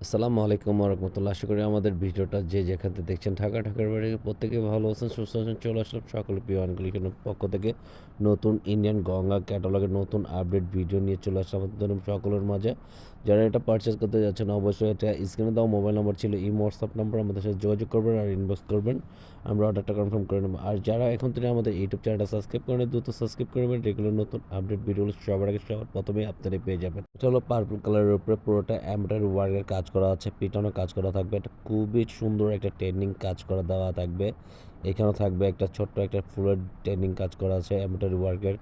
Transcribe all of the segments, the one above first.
আসসালামু আলাইকুম ওয়া রাহমাতুল্লাহ। আশা করি আমাদের ভিডিওটা যে যেখান থেকে দেখছেন ঢাকার বাইরে প্রত্যেকে ভালো আছেন, সুস্থ আছেন। চলে আসলাম সকল প্রিয় আনলিকের পক্ষ থেকে নতুন ইন্ডিয়ান গঙ্গা ক্যাটালগের নতুন আপডেট ভিডিও নিয়ে চলে আসলাম আপনাদের সকলের মাঝে। যারা এটা পারচেজ করতে যাচ্ছেন অবশ্যই এটা স্ক্রিনে দেওয়া মোবাইল নাম্বার ছিল ইমো হোয়াটসঅ্যাপ নাম্বার, আমাদের সাথে যোগাযোগ করবেন আর ইনবক্স করবেন। আমরা অর্ডারটা কনফার্ম করে নেব। আর যারা এখন থেকে আমাদের ইউটিউব চ্যানেলটা সাবস্ক্রাইব করেন দ্রুত সাবস্ক্রাইব করবেন। রেগুলার নতুন আপডেট ভিডিওগুলো সবার আগে সবার প্রথমেই আপনারা পেয়ে যাবেন। এটা হলো পার্পল কালারের উপরে পুরোটা এমব্রয়ডারি ওয়ার্কের কাজ করা আছে, পিটানো কাজ করা থাকবে। এটা খুবই সুন্দর একটা ট্রেন্ডিং কাজ করা দেওয়া থাকবে। এখানেও থাকবে একটা ছোট্ট একটা ফুলের ট্রেন্ডিং কাজ করা আছে এমব্রয়ডারি ওয়ার্কের।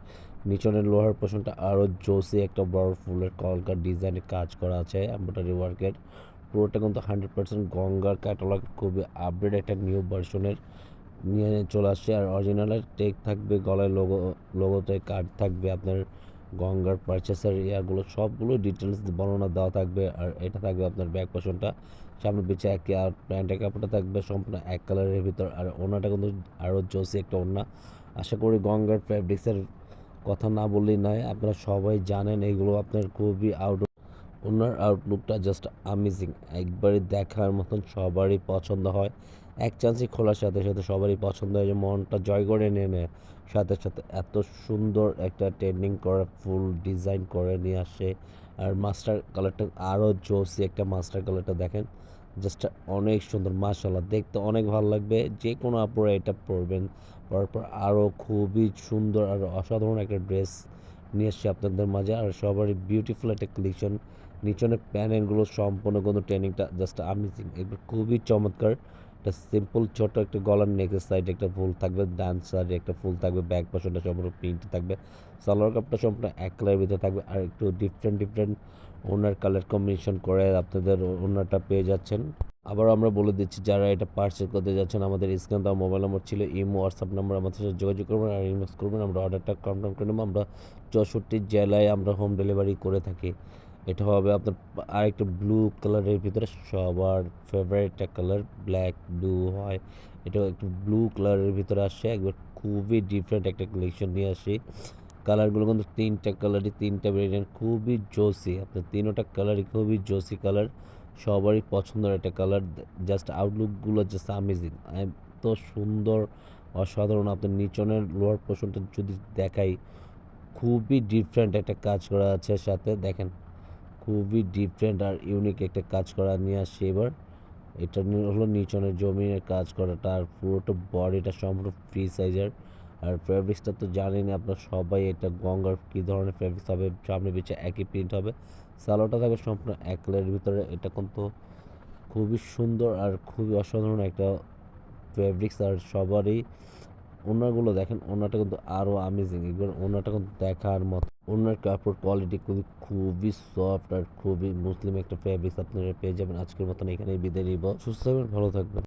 নিচনের লোহার পোর্শনটা আরও জোসি একটা বড় ফুলের কলকার ডিজাইনের কাজ করা আছে এমব্রয়ডারি ওয়ার্কের। পুরোটা কিন্তু 100% গঙ্গার ক্যাটালগ, খুবই আপডেট একটা নিউ ভার্সনের নিয়ে চলে আসছে। আর অরিজিনালের টেক থাকবে, গলায় লোগোতে কার্ড থাকবে, আপনার গঙ্গার পারচেসের ইয়াগুলো সবগুলো ডিটেলস বর্ণনা দেওয়া থাকবে। আর এটা থাকবে আপনার ব্যাক পোর্শনটা, সামনে পিছে একই। আর প্যান্টের কাপড়টা থাকবে সম্পূর্ণ এক কালারের ভিতর। আর ওনাটা কিন্তু আরও জোসি একটা ওড়না। আশা করি গঙ্গার ফ্যাব্রিক্সের কথা না বললেই নয়, আপনারা সবাই জানেন এগুলো আপনার খুবই ওনার আউটলুকটা জাস্ট আমেজিং, একবারই দেখার মতন, সবারই পছন্দ হয়। এক চান্সই খোলার সাথে সাথে সবারই পছন্দ হয়, যে মনটা জয় করে নিয়ে নেয়। সাথে সাথে এত সুন্দর একটা ট্রেন্ডিং করা ফুল ডিজাইন করে নিয়ে আসে। আর মাস্টার কালারটা আরও জোসি একটা মাস্টার কালারটা দেখেন, জাস্ট অনেক সুন্দর, মাশাআল্লাহ দেখতে অনেক ভালো লাগবে। যে কোনো আপনারা এটা পরবেন, পরার পর আরও খুবই সুন্দর আর অসাধারণ একটা ড্রেস নিয়ে এসছে আপনাদের মাঝে। আর সবারই বিউটিফুল একটা কালেকশন। নিচনের প্যানেলগুলো সম্পূর্ণ কিন্তু ট্রেনিংটা জাস্ট আমেজিং, এগুলো খুবই চমৎকার। একটা সিম্পল ছোট একটা গলার নেকের সাইডে একটা ফুল থাকবে, ডান সাইডে একটা ফুল থাকবে, ব্যাক পাশনটা সম্পূর্ণ প্রিন্ট থাকবে, সালোয়ার কাপড়টা সম্পূর্ণ এক কালারের ভিতরে থাকবে। আর একটু ডিফারেন্ট ডিফারেন্ট ওনার কালার কম্বিনেশন করে আপনাদের ওনারটা পেয়ে যাচ্ছেন। আবার আমরা বলে দিচ্ছি, যারা এটা পারচেজ করতে যাচ্ছেন আমাদের স্ক্রিনে দেওয়া মোবাইল নম্বর ছিল ইমো হোয়াটসঅ্যাপ নাম্বার, আমাদের সাথে যোগাযোগ করবেন আর ইনবক্স করবেন। আমরা অর্ডারটা কনফার্ম করে নেব। আমরা 64 জেলায় আমরা হোম ডেলিভারি করে থাকি। এটা হবে আপনার আরেকটা ব্লু কালারের ভিতরে, সবার ফেভারিট একটা কালার, ব্ল্যাক ব্লু হয়। এটা একটু ব্লু কালারের ভিতরে আসছে, একবার খুবই ডিফারেন্ট একটা কালেকশন নিয়ে আসি। কালারগুলো কিন্তু তিনটা কালারই, তিনটা ভেরিয়েন্ট খুবই জোসি, আপনার তিনোটা কালারই খুবই জোসি কালার, সবারই পছন্দের একটা কালার। জাস্ট আউটলুকগুলো জাস্ট আমেজিং, এত সুন্দর, অসাধারণ। আপনার নিচনের লোয়ার পোর্শনটা যদি দেখাই, খুবই ডিফারেন্ট একটা কাজ করা আছে সাথে, দেখেন খুবই ডিফারেন্ট আর ইউনিক একটা কাজ করা নিয়ে আসছে এবার। এটা হলো নিচনের জমিনের কাজ করাটা, আর পুরোটা বডিটা সম্পূর্ণ ফ্রি সাইজের। আর ফ্যাব্রিক্সটা তো জানেনই আপনার সবাই, এটা গঙ্গার কী ধরনের ফ্যাব্রিক্স হবে, সামনে পিছে একই প্রিন্ট হবে। সালোয়ারটা থাকবে সম্পূর্ণ এক কালারের ভিতরে। এটা কিন্তু খুবই সুন্দর আর খুবই অসাধারণ একটা ফ্যাব্রিক্স। আর সবারই ওনাগুলো দেখেন, ওনাটা কিন্তু আরও আমেজিং, এবার ওনাটা কিন্তু দেখার মতো। ওনার কাপড় কোয়ালিটি খুবই সফট আর খুবই মুসলিম একটা ফ্যাব্রিক্স আপনারা পেয়ে যাবেন। আজকের মতন এখানেই বিদায় নিব, সুস্থ থাকবেন, ভালো থাকবেন।